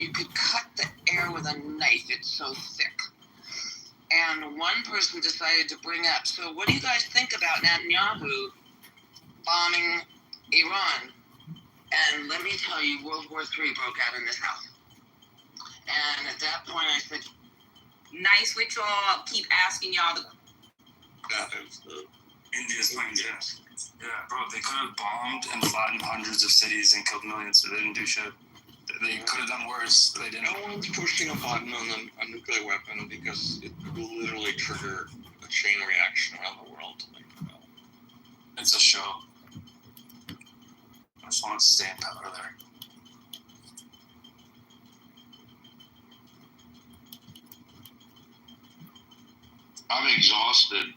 you could cut the air with a knife. It's so thick. And one person decided to bring up, so what do you guys think about Netanyahu bombing Iran? And let me tell you, World War III broke out in this house. And at that point, I said, nice with y'all. Keep asking y'all the. India's planes, yes. Yeah, bro, they could have bombed and flattened hundreds of cities and killed millions, so they didn't do shit. They could have done worse. They didn't. No one's pushing a button on a nuclear weapon because it will literally trigger a chain reaction around the world. It's a show. I just want to stay in power there. I'm exhausted.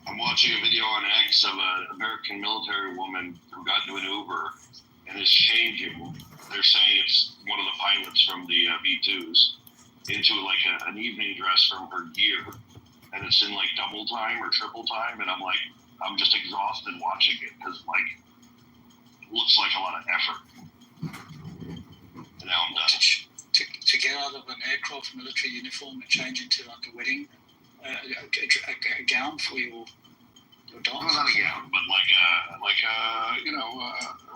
I'm watching a video on X of an American military woman who got into an Uber and is changing. They're saying it's one of the pilots from the V2s into like an evening dress from her gear, and it's in like double time or triple time, and I'm just exhausted watching it because it looks like a lot of effort. And now I'm done. To get out of an aircraft military uniform and change into like a wedding, a gown for your dance. Well, not a gown, but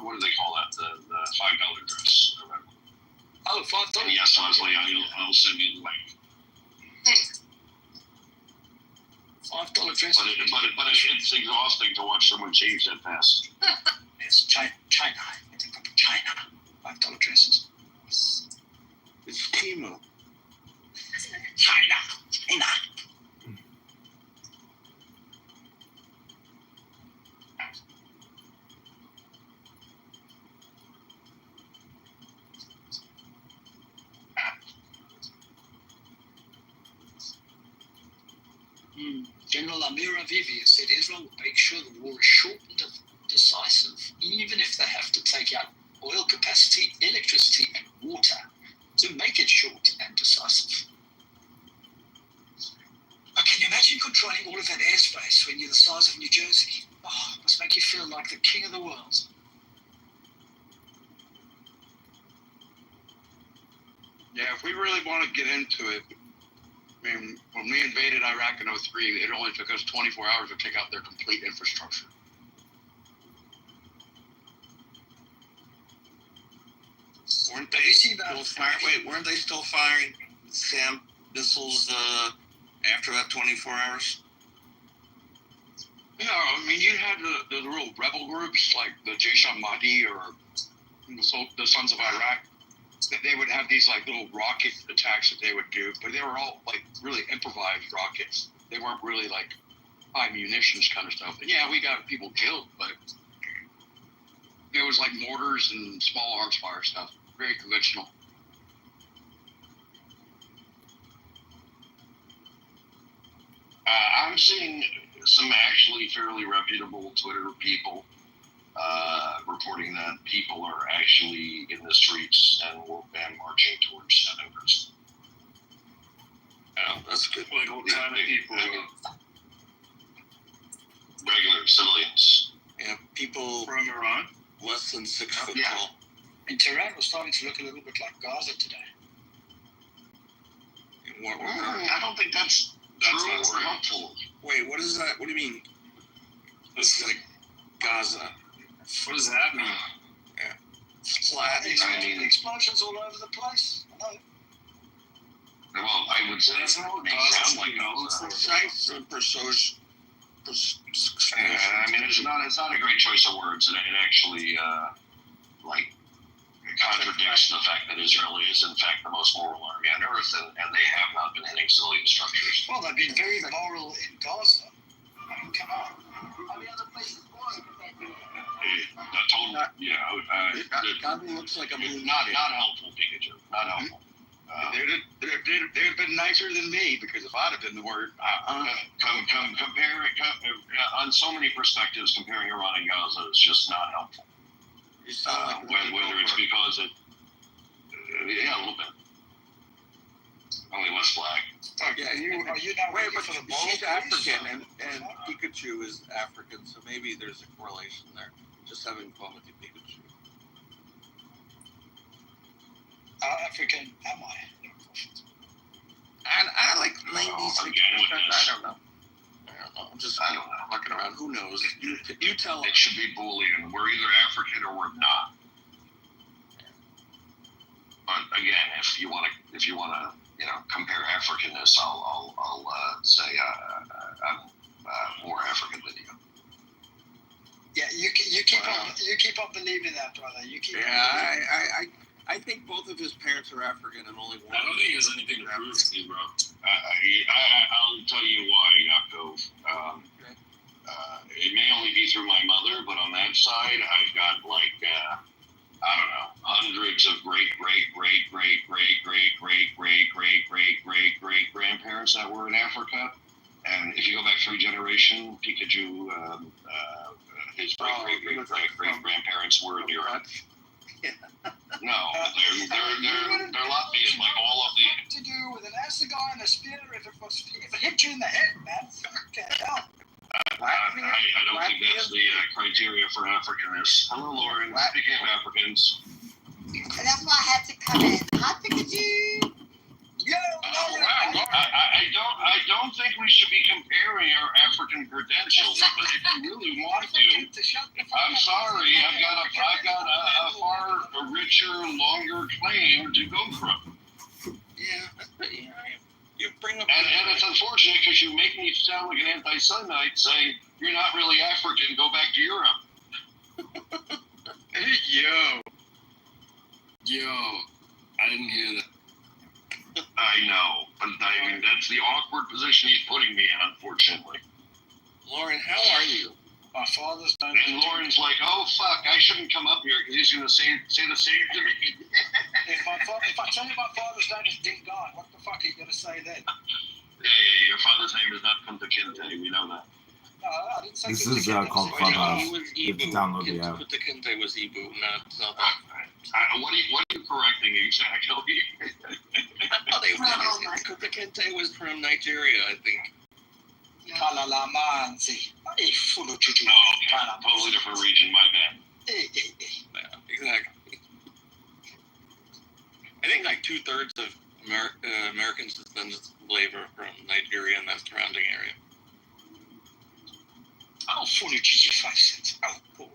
what do they call that? The $5 dress. Or whatever. Oh, $5. And yes, Leslie, I'll send you the link. Thanks. $5 dress. But it's exhausting to watch someone change that fast. It's China. I think from China. $5 dresses. It's Timu. China. General Amir Avivi has said Israel will make sure the war is short and decisive, even if they have to take out oil capacity, electricity, and water to make it short and decisive. Can you imagine controlling all of that airspace when you're the size of New Jersey? Oh, it must make you feel like the king of the world. Yeah, if we really want to get into it, I mean, when we invaded Iraq in 2003, it only took us 24 hours to take out their complete infrastructure. Weren't they still firing SAM missiles after that 24 hours? Yeah, I mean, you had the real rebel groups like the Jaish al-Mahdi or the Sons of Iraq. They would have these little rocket attacks that they would do, but they were all really improvised rockets. They weren't really high munitions kind of stuff. And yeah, we got people killed, but it was mortars and small arms fire stuff. Very conventional. I'm seeing some actually fairly reputable Twitter people reporting that people are actually in the streets and marching towards Congress. Yeah, that's good. What kind of people? Regular civilians. Yeah, people From Iran? less than 6 foot Yeah. tall. And Tehran was starting to look a little bit like Gaza today. I don't think that's true not or true. helpful. Wait, what is that? What do you mean? This is Gaza. What does that mean? Flat. I mean, Explosions all over the place. I know. well, I would say That's not what they Gaza sound like is. Gaza. I mean, it's not a great choice of words, and it actually contradicts the fact that Israel is in fact the most moral army on earth, and they have not been hitting civilian structures. Well, they've been very moral in Gaza. I mean, come on. How many other places Gaza looks like a blue not helpful, Pikachu. Not helpful. They've been nicer than me, because if I'd have been the word, on so many perspectives, comparing Iran and Gaza is just not helpful. you sound Whether it's because a little bit. Only less black. Yeah, are you not wait, ready but for the he's moral African, and Pikachu is African, so maybe there's a correlation there. Just having fun with you, Pikachu. How African am I? And I like 96%. again with I this. don't know. I'm just I don't know. looking around. Who knows? You tell It should be Boolean. We're either African or we're not. But again, if you want to, compare Africanness, I'll say I'm more African than you. Yeah, you keep on believing that, brother. You keep. Yeah, I think both of his parents are African and only one. I don't think he has anything to prove to me, bro. I'll tell you why, Yaakov. It may only be through my mother, but on that side, I've got I don't know, hundreds of great grandparents that were in Africa. And if you go back 3 generations, Pikachu, his great grandparents were in Europe. No, they're Latvian, like all of the. What to do with an assegai and a spear if it hit you in the head, man? Okay, hell. I don't think that's the criteria for Africanness. Hello, Lauren. Speaking of Africans. And that's why I had to come in. Hi, Pikachu. Yo, Oh, wow. I don't think we should be comparing our African credentials, but if you really want to, I'm sorry. I've got a far richer, longer claim to go from. Yeah, you bring up. And it's unfortunate because you make me sound like an anti-Semite saying you're not really African. Go back to Europe. Yo, I didn't hear that. I know, but I mean that's the awkward position he's putting me in, unfortunately. Lauren, how are you? My father's done. And Lauren's like, "Oh fuck, I shouldn't come up here because he's gonna say the same to me." If I tell you my father's name is Dean God, what the fuck are you gonna say then? Yeah, your father's name is not Kunta Kinte. We know that. No, I didn't say. This is called Clubhouse. He was You have to Ibu. download the app. Kunta Kinte was Ibu, not South What are you correcting exactly? Kunta Kinte was from Nigeria, I think. Kalalamanzi. Hey, full of juju. No, totally different region. My bad. Hey. Yeah, exactly. I think like 2/3 of Americans descendants labor from Nigeria and that surrounding area. Oh, full of juju 5 cents. Oh, yeah.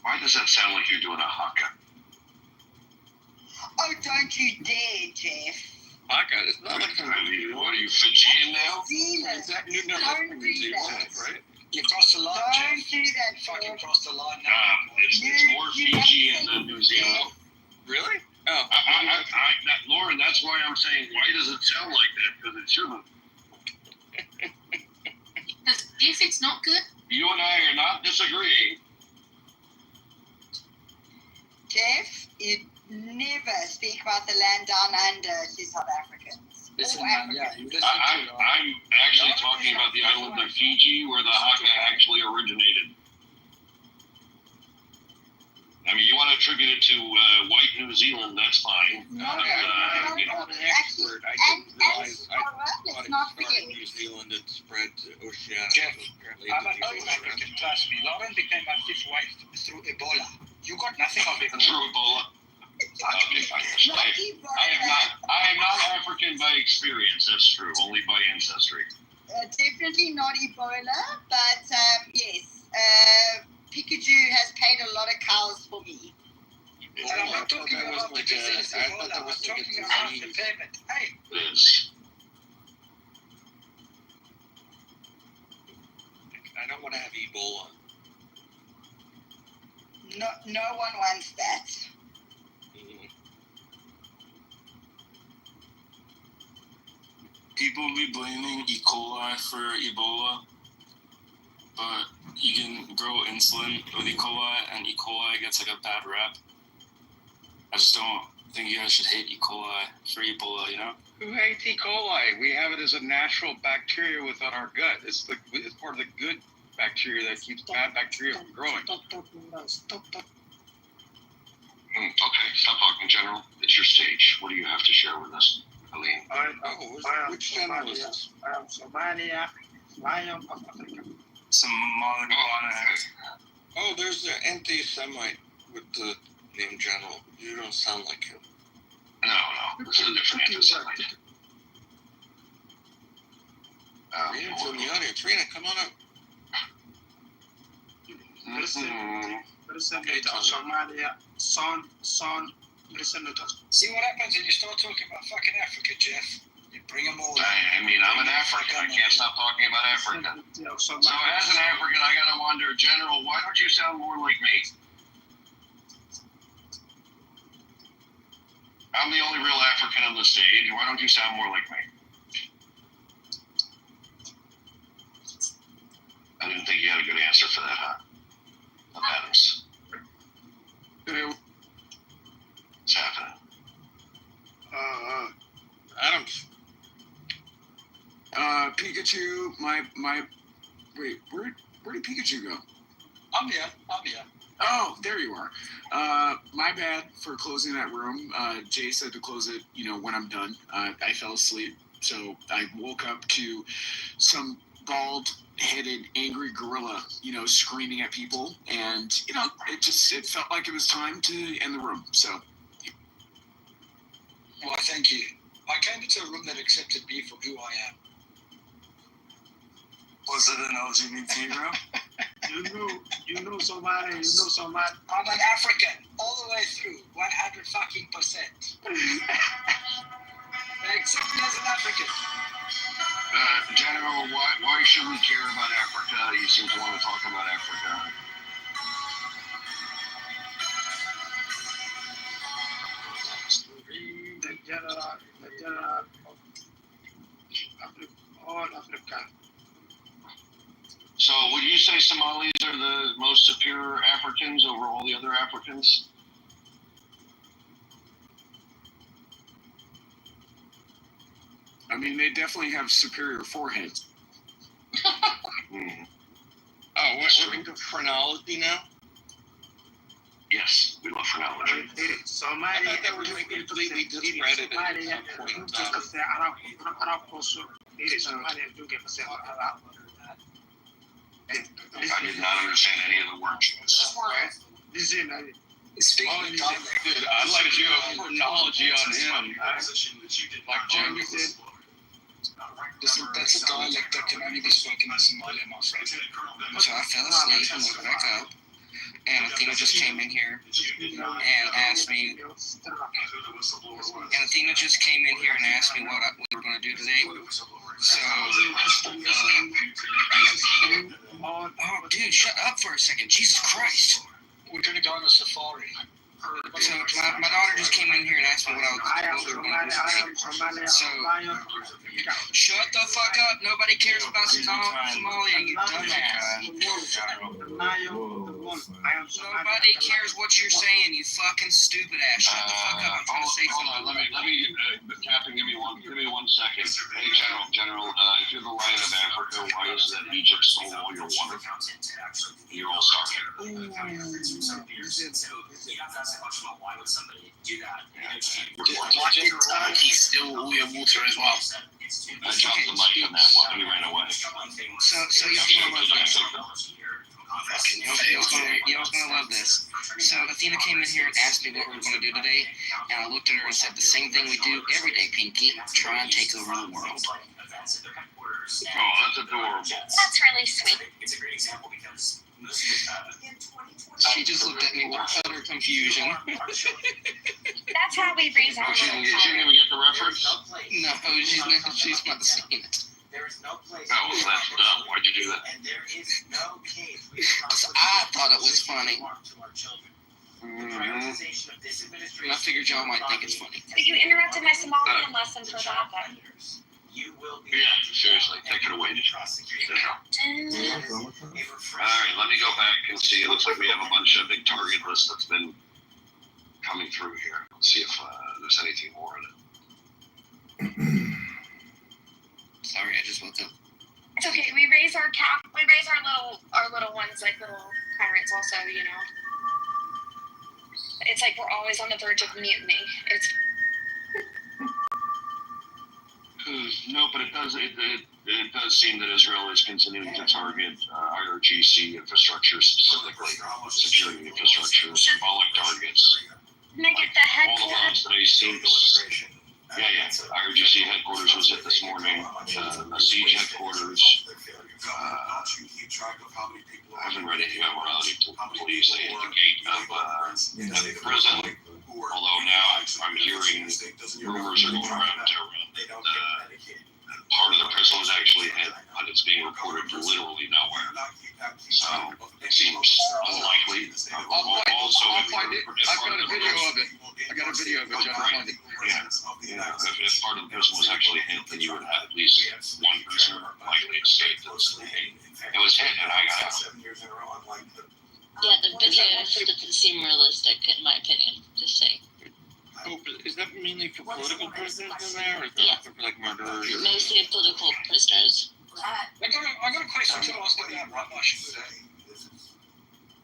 Why does that sound like you're doing a haka? Oh, don't you dare, Jeff. Haka, it's not like I mean, what are you, Fijian now? Zealand. Is that New Don't do Zealand, that. right? You crossed the line, Don't Jeff. do that, You fucking Jeff. crossed the line now. It's more Fijian than New Zealand. Really? Oh, Lauren, that's why I'm saying, why does it sound like that? Because it shouldn't. Because if it's not good, You and I are not disagreeing. Jeff, you never speak about the land down under to South Africans. Listen, Or man, yeah, Africans. you listen to I'm actually talking about the island of Fiji where the haka actually originated. I mean, you want to attribute it to white New Zealand, that's fine. No, I'm no, not an actually, expert. I and didn't realize. Samoa, Thought let's it not started forget. in New Zealand and spread to Oceania. Jeff, Apparently I'm to an New Zealand. African, trust me. Lauren became my 5th wife through Ebola. You got nothing of Through Ebola. Ebola. Okay, fine. Not I am not African by experience, that's true, only by ancestry. definitely not Ebola, but yes, Pikachu has paid a lot of cows for me. And I'm not talking about the disease Ebola. I'm talking about the payment. Hey, It is. I don't want to have Ebola. No one wants that. People be blaming E. coli for Ebola, but you can grow insulin with E. coli, and E. coli gets like a bad rap. I just don't think you guys should hate E. coli for Ebola, you know? Who hates E. coli? We have it as a natural bacteria within our gut. It's part of the good bacteria that keeps bad bacteria from growing. Okay, stop talking, General. It's your stage. What do you have to share with us, Aline? Which channel is this? Somalia, Lion of Africa. Some modern Oh, there's the anti-Semite with the named General. You don't sound like him. No, this is a different anti-Semite. Rena's in the audience. Rena, come on up. See what happens when you start talking about fucking Africa, Jeff? You bring them all. I mean, I'm an African. I can't stop talking about Africa. So as an African, I gotta wonder, General, why don't you sound more like me? I'm the only real African on the stage. Why don't you sound more like me? I didn't think you had a good answer for that, huh? Adams. What's happening? Adams. Pikachu, wait, where did Pikachu go? I'm here. Oh, there you are. My bad for closing that room. Jay said to close it, when I'm done. I fell asleep, so I woke up to some bald-headed, angry gorilla, screaming at people, and, it felt like it was time to end the room, so. Well, thank you. I came into a room that accepted me for who I am. Was it an LGBT room? You know somebody. I'm an African, all the way through, 100%. They accept me as an African. General, why should we care about Africa? You seem to want to talk about Africa. So, would you say Somalis are the most superior Africans over all the other Africans? I mean, they definitely have superior foreheads. Mm-hmm. Oh, we're into phrenology now? Yes, we love phrenology. I thought that was completely discredited at some point in time. I did not understand any of the words. Speaking of dialect, Dude, I'd like to do a phrenology on him. Like Jamie said. listen, that's a dialect that can only be spoken in Somalia, my friend. So I fell asleep and woke back up, and Athena just came in here and asked me, what we were going to do today. So, oh, dude, shut up for a second. Jesus Christ. We're going to go on a safari. So my daughter just came in here and asked me what we were going to do today. So, shut the fuck up. Nobody cares about Somalia, you dumbass. Nobody cares what you're saying, you fucking stupid ass. Shut the fuck up. I'm trying to say Hold something. on, let me, Captain, give me 1 second. Hey, General, if you're the Lion of Africa, why is it that Egypt stole all your water? You're all starving. He's still all your water as well. I dropped the mic on that one, and he ran away. So y'all gonna love this. Y'all's gonna love this. So Athena came in here and asked me what we were gonna do today, and I looked at her and said the same thing we do every day, Pinky. Try and take over the world. Oh, that's adorable. That's really sweet. She just looked at me with utter confusion. That's how we raise our She little didn't even get the reference? No, she's not seeing it. Oh, that's dumb. Why'd you do that? Because I thought it was funny. Mm-hmm. And I figured y'all might think it's funny. So you interrupted my Somalian lesson for that then. Yeah, seriously, take it away. Alright, let me go back and see. It looks like we have a bunch of big target list that's been coming through here. Let's see if there's anything more in it. Sorry, I just woke up. It's okay. We raise our little ones like little pirates also, you know. It's like we're always on the verge of mutiny. It's No, but it does seem that Israel is continuing to target IRGC infrastructure, specifically security infrastructure, symbolic targets. Can I get the All the ones that I seen. Yeah. IRGC headquarters was hit this morning. A siege headquarters. I haven't read anything about morality police. They hit the gate of the prison. Although now I'm hearing rumors are going around part of the prison was actually hit, but it's being reported to literally nowhere. So it seems unlikely. I'll find it. I've got a video of it. I got a video of it, John. Find it. Yeah. If part of the prison was actually hit, then you would have at least one person likely escaped. It was hit, and I got out. Yeah, the video doesn't seem realistic, in my opinion. Just saying. Oh, is that mainly for political prisoners in there, or is Yeah. that for like murderers? Mostly political prisoners. I got a question to ask about Rabbi Shmuda.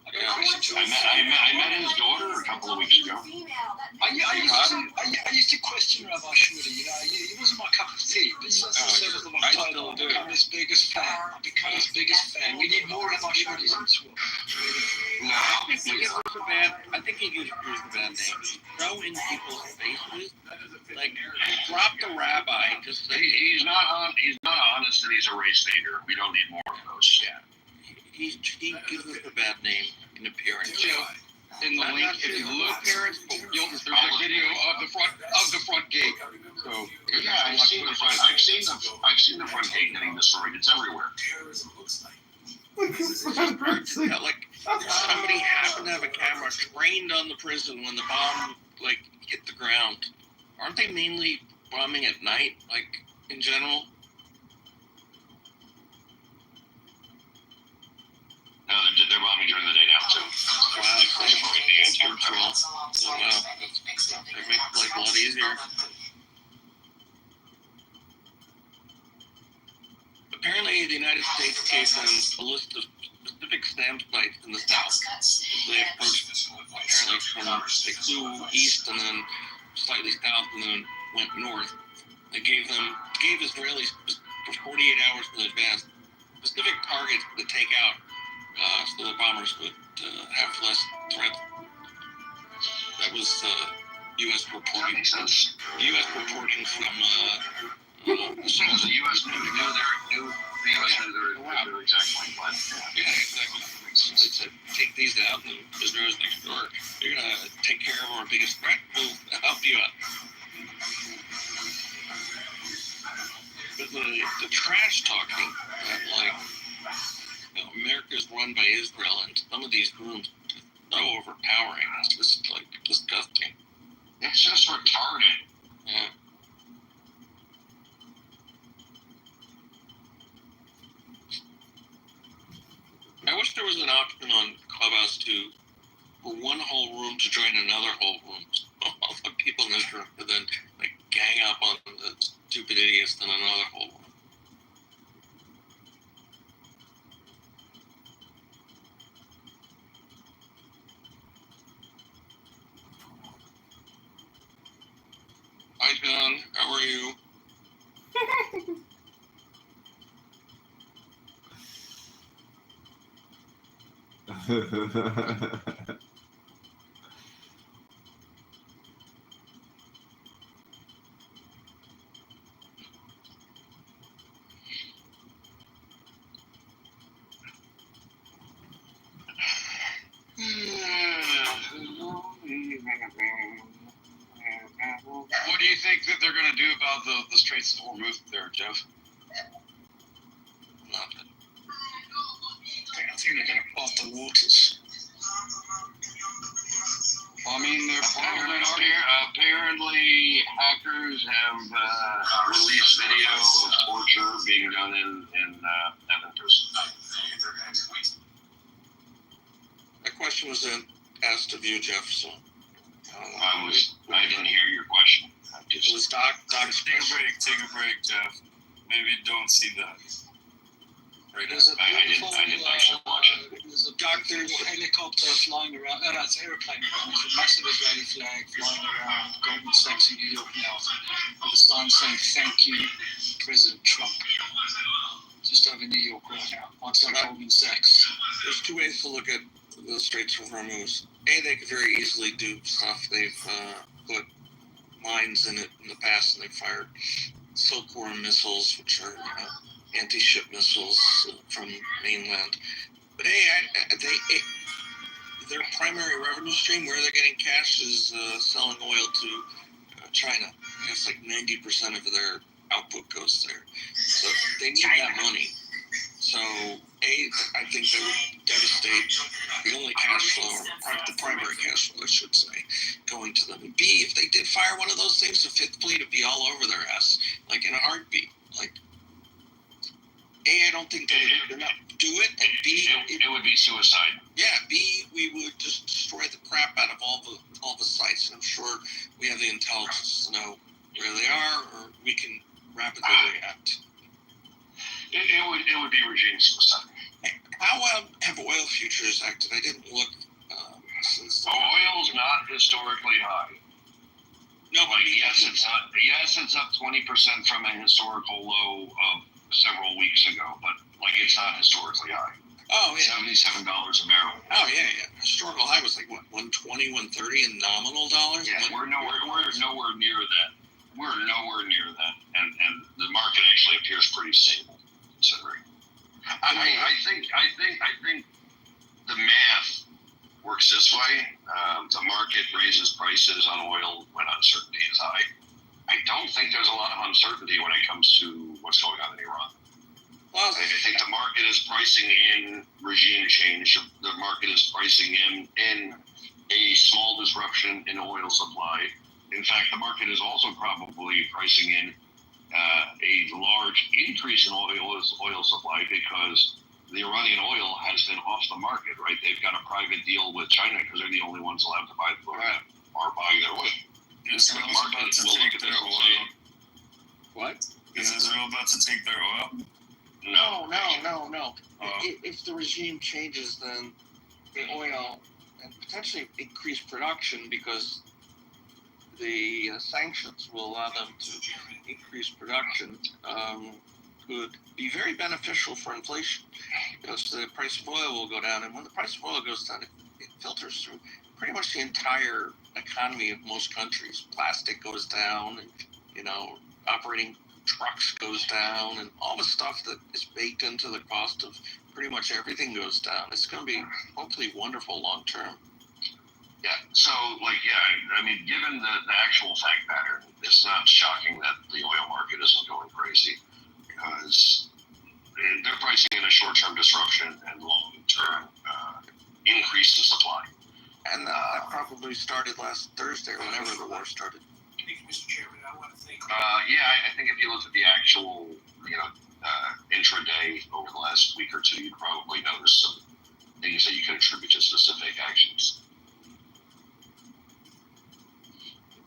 I got a question to ask. I met his daughter a couple of weeks ago. I used to question Rabbi Shmuda. You know, he wasn't my cup of tea. But since the I've become his biggest fan. We need more Rabbi Shmudas in this world. No, I think he used the bad name. Throw in people's faces. Like, drop the rabbi. Just say He's not honest, and he's a race baiter. We don't need more of those. yeah. He gives us a bad name in appearance. In the link, if you look, there's a video of the front gate. So Yeah, I've seen the front. I've seen the front gate getting destroyed. It's everywhere. Yeah, like somebody happened to have a camera trained on the prison when the bomb hit the ground. Aren't they mainly bombing at night, in general? No, they're bombing during the day now too. Wow, they make life a lot easier. Apparently, the United States gave them a list of specific SAM sites in the south. They approached, apparently, they flew east and then slightly south and then went north. They gave Israelis for 48 hours in advance specific targets to take out, so the bombers would have less threat. That was U.S. reporting. U.S. reporting from. So the U.S. knew their exact plan. Yeah, exactly. So they said, take these out, and Israel's like, sure, you're going to take care of our biggest threat, we'll help you out. But the trash talking, America's run by Israel, and some of these rooms are so overpowering, it's just, disgusting. It's just retarded. Yeah. I wish there was an option on Clubhouse for one whole room to join another whole room. All the people in this room could then gang up on the stupid idiots in another whole room. Hi John, how are you? what do you think that they're going to do about the Straits of Hormuz there, Jeff? Nothing. I think they're going to part the waters. Well, I mean, they're probably already. Apparently, hackers have released video of torture being done in prison. That question was asked of you, Jeff, so. I didn't hear your question. It was Doc's question. Take a break, Jeff. Maybe don't see that. Right now. I didn't actually watch it. There's a helicopter flying around. No, it's an aeroplane around. There's a massive Israeli flag flying around Goldman Sachs in New York now with a sign sign saying thank you, President Trump. Just over New York right now. What's like Goldman Sachs? There's two ways to look at the Straits of Hormuz. A, they could very easily do stuff. They've put mines in it in the past, and they fired Silkworm missiles, which are anti-ship missiles from mainland. But their primary revenue stream, where they're getting cash, is selling oil to China. I guess like 90% of their output goes there. So they need that money. So I think that would devastate the only cash flow, the primary cash flow, I should say, going to them. And B, if they did fire one of those things, the Fifth Fleet would be all over their ass, like in a heartbeat. Like, A, I don't think they're not do it, and B, it would be suicide. Yeah, B, we would just destroy the crap out of all the sites. And I'm sure we have the intelligence to know where they are, or we can rapidly react. It would be regime suicide. How have oil futures acted? I didn't look since. Oil's not historically high. No, like yes, it's up 20% from a historical low of several weeks ago, but like it's not historically high. Oh yeah, $77 a barrel. Oh yeah. Historical high was like what, 120, 130 in nominal dollars. Yeah, we're nowhere near that. We're nowhere near that, and the market actually appears pretty stable, considering. I think the math works this way. The market raises prices on oil when uncertainty is high. I don't think there's a lot of uncertainty when it comes to what's going on in Iran. Well, I think the market is pricing in regime change. The market is pricing in a small disruption in oil supply. In fact, the market is also probably pricing in a large increase in oil supply because the Iranian oil has been off the market, right? They've got a private deal with China because they're the only ones allowed to buy are buying their oil. Israel's about to take their oil. What? Is Israel about to take their oil? No. If the regime changes, then the oil and potentially increase production because the sanctions will allow them to increase production, could be very beneficial for inflation because the price of oil will go down. And when the price of oil goes down, it filters through pretty much the entire economy of most countries. Plastic goes down, and operating trucks goes down, and all the stuff that is baked into the cost of pretty much everything goes down. It's going to be hopefully wonderful long term. Yeah, so given the actual fact pattern, it's not shocking that the oil market isn't going crazy because they're pricing in a short-term disruption and long-term increase in supply. And that probably started last Thursday or whenever the war started. Mr. Chairman, I want to thank. I think if you look at the actual, intraday over the last week or two, you'd probably notice some things that you can attribute to specific actions.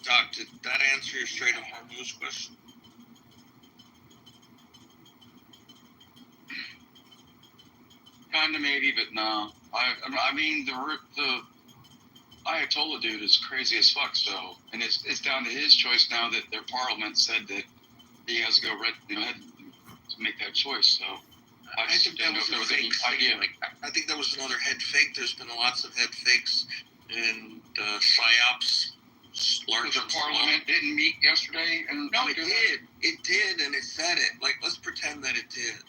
Doc, did that answer your Strait of Hormuz question? Kinda maybe, but no. I mean the Ayatollah dude is crazy as fuck. So, and it's down to his choice now that their parliament said that he has to go ahead to make that choice. So, I think that was a fake idea. I think that was another head fake. There's been lots of head fakes and psyops. The parliament didn't meet yesterday, and no, it did. It did, and it said it. Like, let's pretend that it did.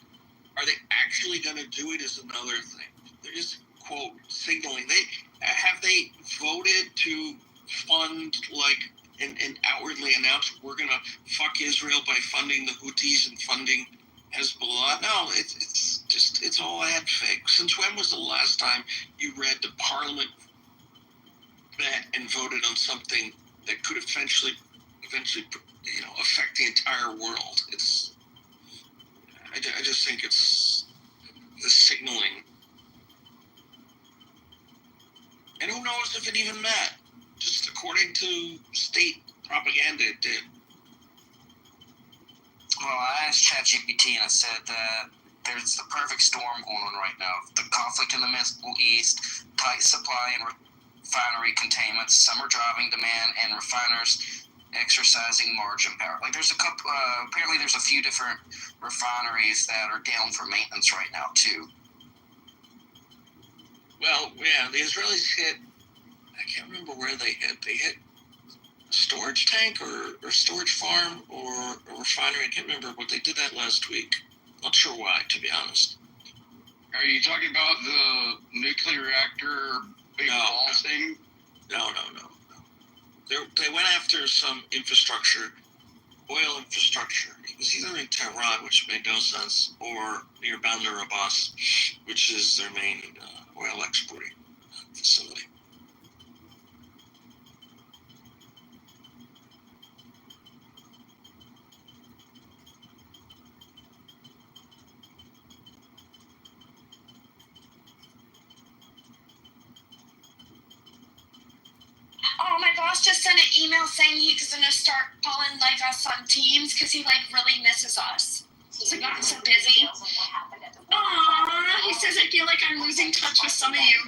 Are they actually going to do it? Is another thing. They're just quote signaling. They voted to fund and outwardly announce we're going to fuck Israel by funding the Houthis and funding Hezbollah. No, it's all a head fake. Since when was the last time you read the parliament met and voted on something that could eventually affect the entire world? I just think it's the signaling. And who knows if it even met? Just according to state propaganda, it did. Well, I asked ChatGPT and I said that there's the perfect storm going on right now. The conflict in the Middle East, tight supply and refinery containment, summer driving demand, and refiners exercising margin power. Like there's a couple, apparently there's a few different refineries that are down for maintenance right now too. Well, yeah, the Israelis hit, I can't remember where they hit. They hit a storage tank or storage farm or a refinery. I can't remember, but they did that last week. Not sure why, to be honest. Are you talking about the nuclear reactor big ball thing? No. They went after some infrastructure, oil infrastructure. It was either in Tehran, which made no sense, or near Bandar Abbas, which is their main oil exporting facility. Oh, my boss just sent an email saying he's gonna start calling like us on Teams because he like really misses us. He's gotten so busy. Aww, he says I feel like I'm losing touch with some of you,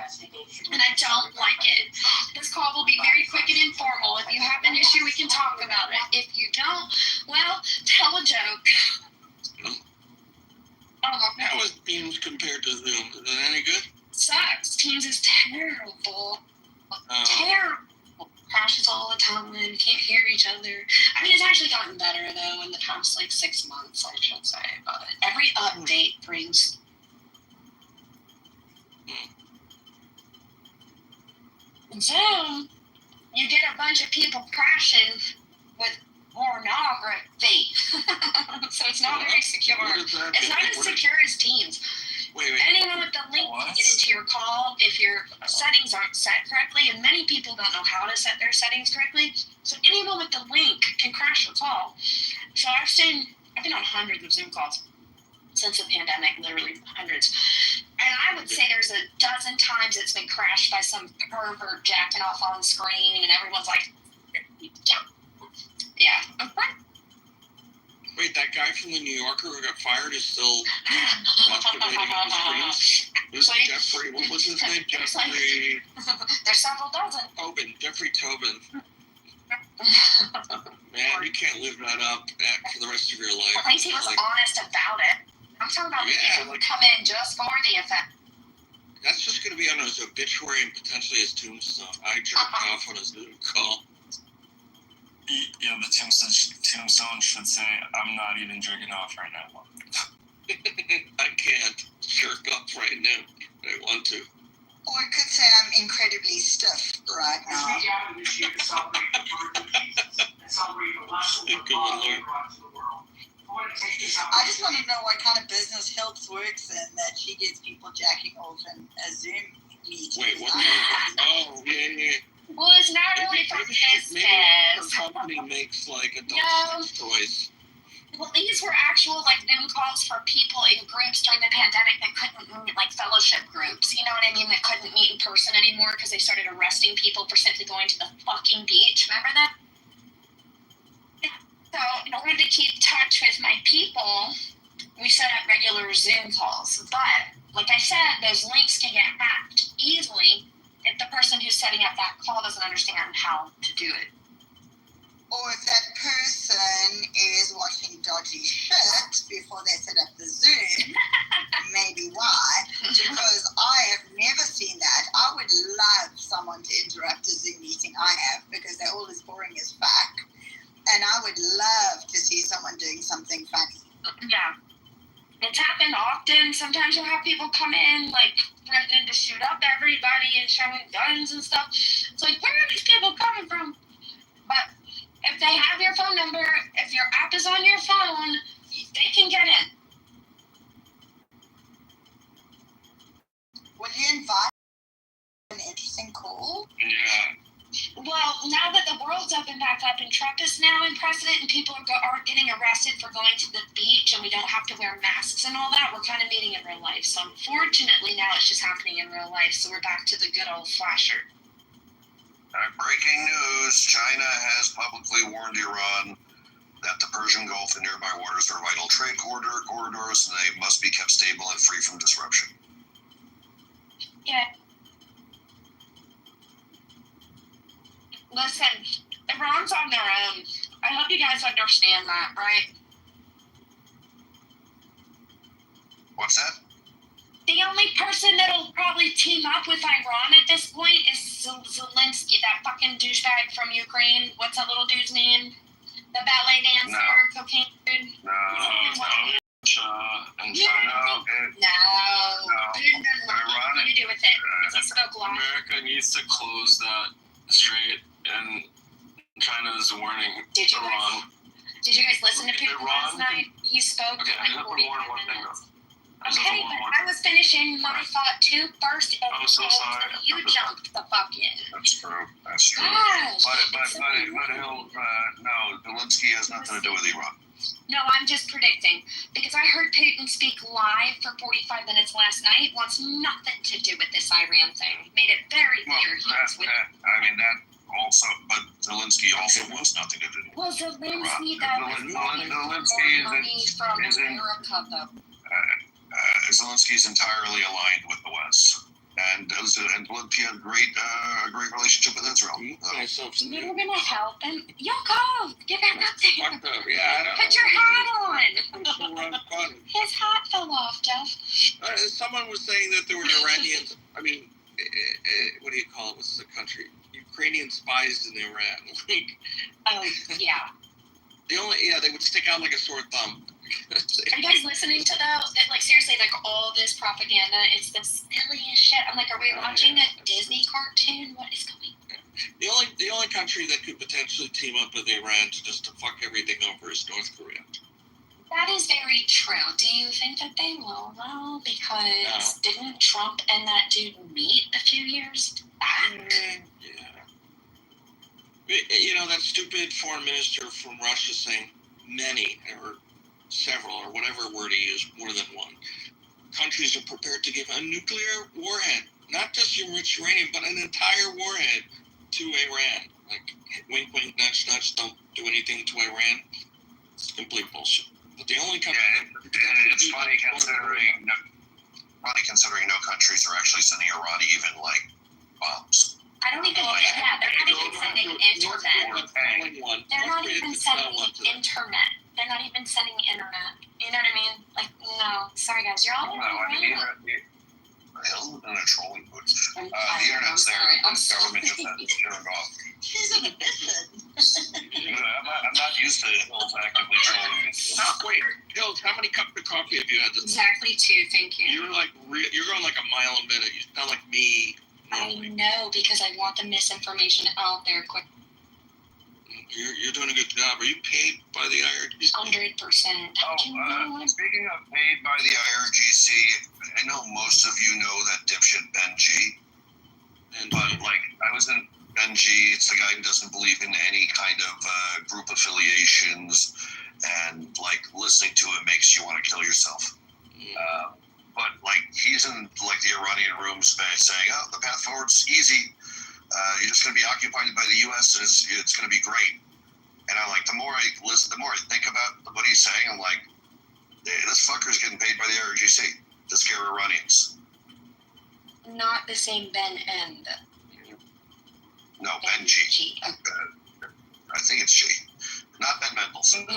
and I don't like it. This call will be very quick and informal. If you have an issue, we can talk about it. If you don't, well, tell a joke. How is Teams compared to Zoom? Is it any good? Sucks. Teams is terrible. Terrible. Crashes all the time. Can't hear each other. I mean, it's actually gotten better though in the past like 6 months, I should say. But every update brings. Zoom, you get a bunch of people crashing with pornography. So it's not very secure. It's not as secure as Teams. Wait. Anyone with the link can get into your call if your settings aren't set correctly, and many people don't know how to set their settings correctly. So anyone with the link can crash a call. So I've been on hundreds of Zoom calls since the pandemic, literally hundreds. And I would say there's a dozen times it's been crashed by some pervert jacking off on screen, and everyone's like, yeah. Wait, that guy from the New Yorker who got fired is still masturbating on the screens? This is Jeffrey, what was his name? Jeffrey... There's several dozen. Jeffrey Tobin. Man, you can't live that up for the rest of your life. At least he was honest about it. I'm talking about people who come in just for the effect. That's just going to be on his obituary and potentially his tombstone. I jerked off on a Zoom call. Yeah, the tombstone should say, "I'm not even jerking off right now." I can't jerk off right now. I want to. Or it could say I'm incredibly stiff right now. I just want to know what kind of business Helps works in that she gets people jacking off in a Zoom meeting. Wait, what? Oh, yeah. Well, it's not really for business. Maybe her company makes like adult sex toys. Well, these were actual like Zoom calls for people in groups during the pandemic that couldn't meet, like fellowship groups. You know what I mean? That couldn't meet in person anymore because they started arresting people for simply going to the fucking beach. Remember that? So, in order to keep touch with my people, we set up regular Zoom calls. But, like I said, those links can get hacked easily if the person who's setting up that call doesn't understand how to do it. Or if that person is watching dodgy shit before they set up the Zoom, maybe why? Because I have never seen that. I would love someone to interrupt a Zoom meeting I have because they're all as boring as fuck. And I would love to see someone doing something funny. Yeah. It's happened often. Sometimes you'll have people come in, like, threatening to shoot up everybody and showing guns and stuff. It's like, where are these people coming from? But if they have your phone number, if your app is on your phone, they can get in. Would you invite an interesting call? Yeah. Well, now that the world's opened back up and Trump is now in president and people are getting arrested for going to the beach and we don't have to wear masks and all that, we're kind of meeting in real life. So unfortunately now it's just happening in real life. So we're back to the good old flasher. Breaking news, China has publicly warned Iran that the Persian Gulf and nearby waters are vital trade corridors and they must be kept stable and free from disruption. Yeah. Listen, Iran's on their own. hope you guys understand that, right? What's that? The only person that'll probably team up with Iran at this point is Zelensky, that fucking douchebag from Ukraine. What's that little dude's name? The ballet dancer, cocaine dude? No. And China. No. He didn't have nothing to do with it. He spoke lies. America needs to close that strait, and China is warning Iran. Did you guys listen to Putin last night? He spoke Okay, for like I have 45 one thing minutes. though. Okay, but I was finishing my thought too first, and I'm so sorry. you jumped the fuck in. That's true. That's true. Gosh, No, Zelensky has nothing to do with Iran. No, I'm just predicting because I heard Putin speak live for 45 minutes last night. Wants nothing to do with this Iran thing. Made it very clear he was with. That also, but Zelensky also wants nothing to do with Well, Zelensky, that was Zelensky money from America, though. Zelensky's entirely aligned with the West, and Zelensky had a great relationship with Israel. You were gonna help him. Yo, go! Get back up there. Fucked up. Yeah, I don't Put your hat on. I'm so wrong fun. His hat fell off, Jeff. Someone was saying that there were Iranians. I mean, what do you call it? What's the country? Ukrainian spies in Iran. Like, Oh, yeah. they would stick out like a sore thumb. Are you guys listening to that? Like, seriously, like, all this propaganda is the silliest shit. I'm like, are we watching a Disney cartoon? What is going on? The only country that could potentially team up with Iran to fuck everything over is North Korea. That is very true. Do you think that they will, though? Because didn't Trump and that dude meet a few years back? Yeah. You know, that stupid foreign minister from Russia saying many, or several, or whatever word he used, more than one, countries are prepared to give a nuclear warhead, not just enriched uranium, but an entire warhead to Iran. Like, wink, wink, nudge, nudge, don't do anything to Iran. It's complete bullshit. But the only country... It's funny considering no countries are actually sending Iran even, like, bombs. I don't even they're not even sending internet. They're not even sending internet. They're not even sending internet. You know what I mean? Like, no. Sorry, guys. You're all Hill's in a trolling mood. The internet's there. The government just has to turn it off. She's in a business. I'm not used to Hill's actively trolling me. Wait, Hills, how many cups of coffee have you had this morning? Exactly 2, thank you. You're going like a mile a minute. You sound like me. I know, because I want the misinformation out there quick. You're doing a good job. Are you paid by the IRGC? 100%. Speaking of paid by the IRGC, I know most of you know that dipshit Benji. But, like, I was in Benji. It's the guy who doesn't believe in any kind of group affiliations. And, like, listening to it makes you want to kill yourself. But, like, he's in, like, the Iranian room saying, oh, the path forward's easy. You're just going to be occupied by the U.S. and it's going to be great. And I'm like, the more I listen, the more I think about what he's saying, I'm like, hey, this fucker's getting paid by the IRGC to scare Iranians. Not the same Ben End. No, Benji. I think it's G. Not Ben Mendelsohn.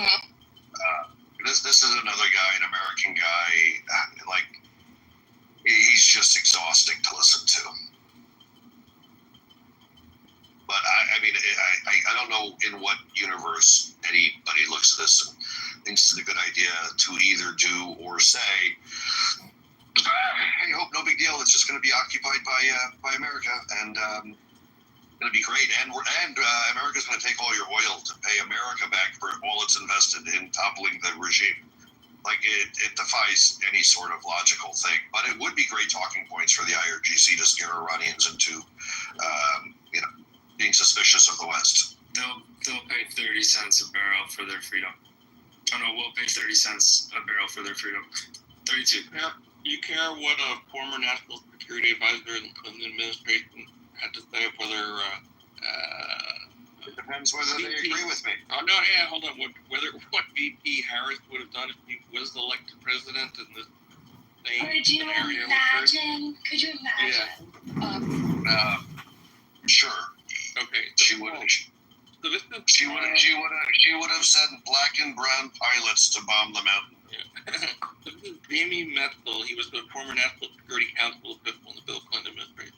This is another guy, an American guy. Like, he's just exhausting to listen to. But I mean, I don't know in what universe anybody looks at this and thinks it's a good idea to either do or say, hey, hope no big deal. It's just going to be occupied by America and going to be great. And America's going to take all your oil to pay America back for all it's invested in toppling the regime. Like, it defies any sort of logical thing. But it would be great talking points for the IRGC to scare Iranians into, being suspicious of the West. They'll pay 30 cents a barrel for their freedom. Oh no, we'll pay 30 cents a barrel for their freedom. 32. Yeah. You care what a former national security advisor in the Clinton administration had to say of whether it depends whether they agree with me. Oh no, yeah, hold on. What VP Harris would have done if he was elected president in this thing? Could you imagine? Sure. Okay. She would. So this is She would have said black and brown pilots to bomb the mountain. This is Jamie Metzl. He was the former National Security Council official in the Bill Clinton administration.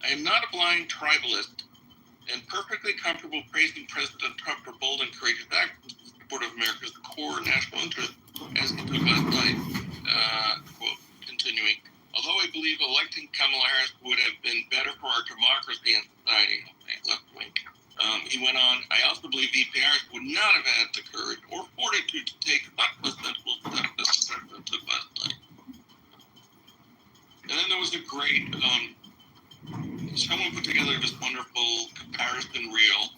I am not a blind tribalist and perfectly comfortable praising President Trump for bold and courageous actions in support of America's core national interest, as he took last night. Quote, continuing. Although I believe electing Kamala Harris would have been better for our democracy and society, left wing. He went on, I also believe VP Harris would not have had the courage or fortitude to take the sensible steps that the president took last night. And then there was a great, someone put together this wonderful comparison reel,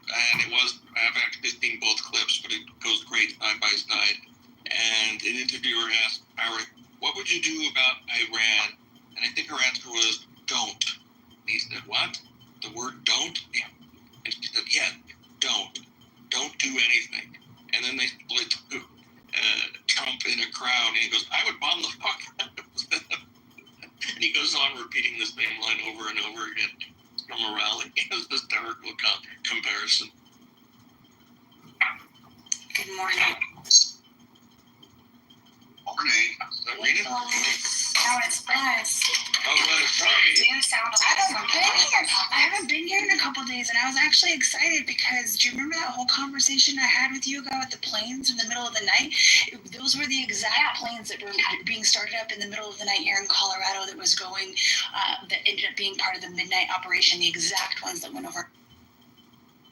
and I've actually seen both clips, but it goes great side by side. And an interviewer asked Harris, what would you do about Iran? And I think her answer was, don't. And he said, what? The word don't? Yeah. And she said, yeah, don't. Don't do anything. And then they split Trump in a crowd, and he goes, I would bomb the fuck out of them. And he goes on repeating the same line over and over again from a rally. It was a hysterical comparison. Good morning. Morning. Serena? How it's best. Oh, well, sorry. You sound I haven't been here in a couple days, and I was actually excited because do you remember that whole conversation I had with you about the planes in the middle of the night? Those were the exact planes that were being started up in the middle of the night here in Colorado that was going, that ended up being part of the midnight operation, the exact ones that went over.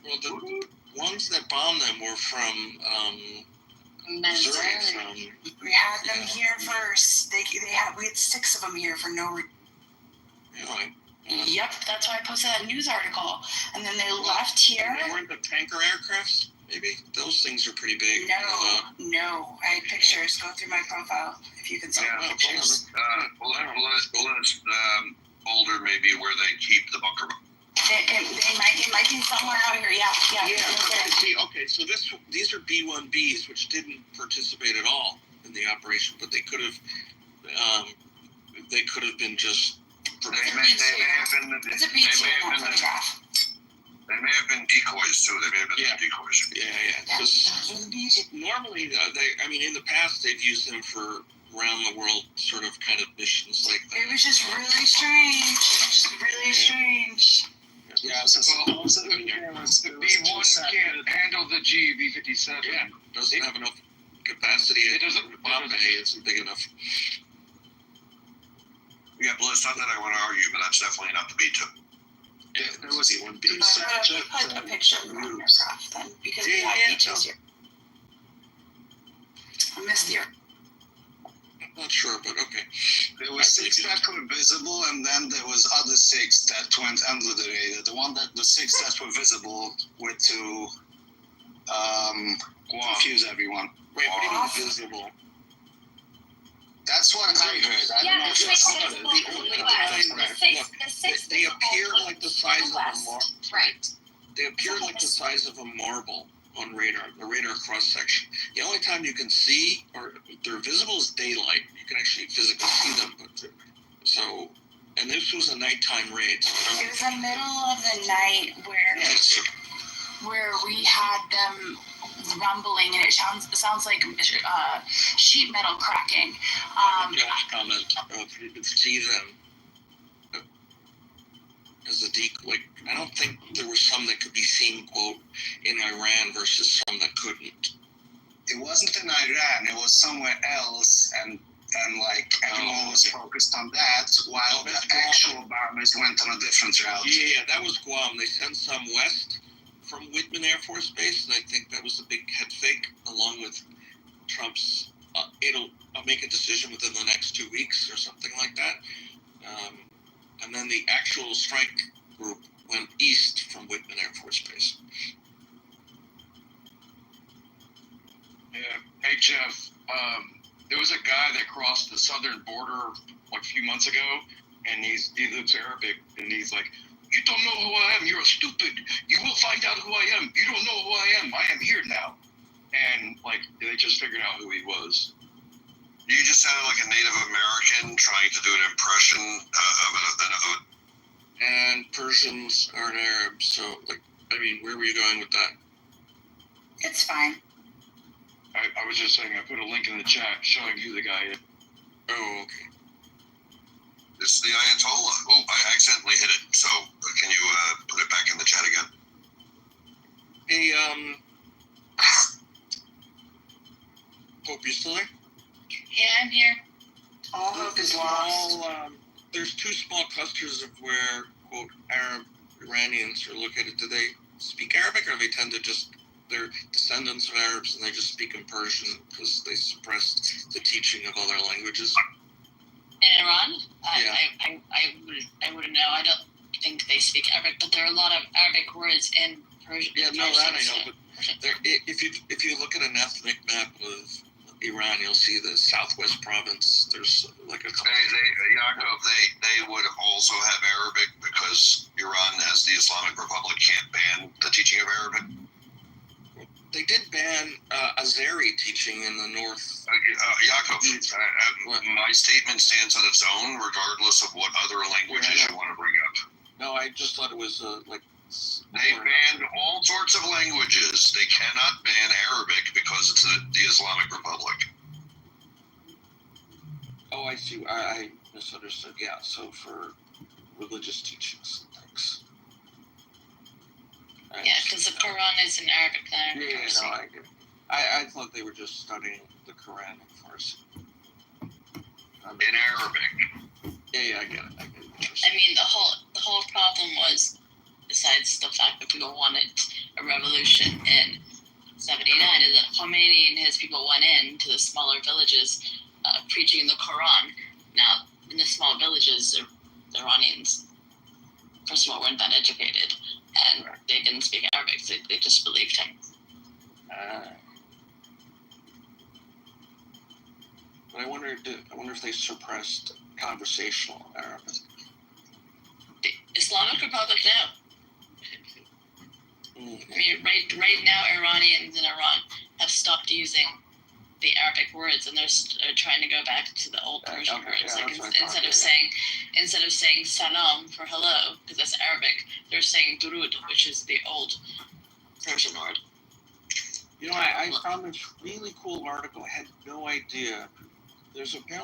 Well, the ones that bombed them were from Missouri. We had them here first. We had 6 of them here for no reason. Really? Yep, that's why I posted that news article. And then they left here. They weren't the tanker aircrafts? Maybe? Those things are pretty big. No. I had pictures. Go through my profile if you can see the pictures. Boulder maybe where they keep the bunker. It might be somewhere out here. Yeah. See, okay, so these are B-1Bs, which didn't participate at all in the operation, but they could have been just. They may have been decoys too. They may have been decoys. Yeah. Normally, in the past, they've used them for around the world sort of kind of missions like that. It was just really strange. Yeah, the B-1 can't handle the B-57. Yeah, doesn't have enough capacity. It doesn't. Bombay isn't big enough. Yeah, well, it's not that I want to argue, but that's definitely not the B-2. Yeah, there was B-1B. Put a picture of the aircraft then, because we have beaches here. I missed the Not sure, but okay. There were 6 that were visible, and then there was other 6 that went under the radar. The 6 that were visible were to confuse everyone. Wait, what do you mean visible? That's what I heard. I don't know if it's they appear like the size of a marble. Right. They appear like the size of a marble on radar, the radar cross section. The only time you can see or they're visible is daylight. You can actually physically see them. And this was a nighttime raid. It was the middle of the night where we had them rumbling, and it sounds like sheet metal cracking. Josh comment, if you could see them as a decoy. I don't think there were some that could be seen, quote, in Iran versus some that couldn't. It wasn't in Iran, it was somewhere else, and everyone was focused on that, while the actual bombers went on a different route. Yeah, that was Guam. They sent some west from Whitman Air Force Base, and I think that was a big head fake, along with Trump's, it'll make a decision within the next 2 weeks or something like that. And then the actual strike group went east from Whitman Air Force Base. Yeah. Hey, Jeff, there was a guy that crossed the southern border a few months ago, and he lives Arabic, and he's like, you don't know who I am, you're stupid. You will find out who I am. You don't know who I am. I am here now. And, they just figured out who he was. You just sounded like a Native American trying to do an impression of And Persians aren't Arabs, so, I mean, where were you going with that? It's fine. I was just saying, I put a link in the chat showing who the guy is. Oh, okay. It's the Ayatollah. Oh, I accidentally hit it. So can you put it back in the chat again? Hey, Hope, you still there? Yeah, I'm here. All hope is lost. There's two small clusters of where, quote, Arab Iranians are located. Do they speak Arabic, or they tend to just, they're descendants of Arabs and they just speak in Persian because they suppressed the teaching of other languages? In Iran? Yeah. I wouldn't know. I don't think they speak Arabic, but there are a lot of Arabic words in Persian. Yeah, no, that I know, but if you look at an ethnic map of Iran, you'll see the southwest province. There's like a couple. Yaakov, they would also have Arabic because Iran, as the Islamic Republic, can't ban the teaching of Arabic. They did ban Azeri teaching in the north. Yaakov, my statement stands on its own, regardless of what other languages you want to bring up. No, I just thought it was like. They banned all sorts of languages. They cannot ban Arabic because it's the Islamic Republic. Oh, I see. I misunderstood. Yeah, so for religious teachings and things. Yeah, because the Quran is in Arabic then. Yeah, no, I get it. I thought they were just studying the Quran in Farsi. In Arabic. Yeah, I get it. I mean, the whole problem was, besides the fact that people wanted a revolution in 79, is that Khomeini and his people went into the smaller villages preaching the Quran. Now, in the small villages, the Iranians, first of all, weren't that educated, and they didn't speak Arabic, so they just believed him. But I wonder if they suppressed conversational Arabic. The Islamic Republic, no. I mean, right now, Iranians in Iran have stopped using the Arabic words, and they're trying to go back to the old Persian words. Like instead of saying salam for hello, because that's Arabic, they're saying durud, which is the old Persian word. You know, I found this really cool article. I had no idea. There's apparently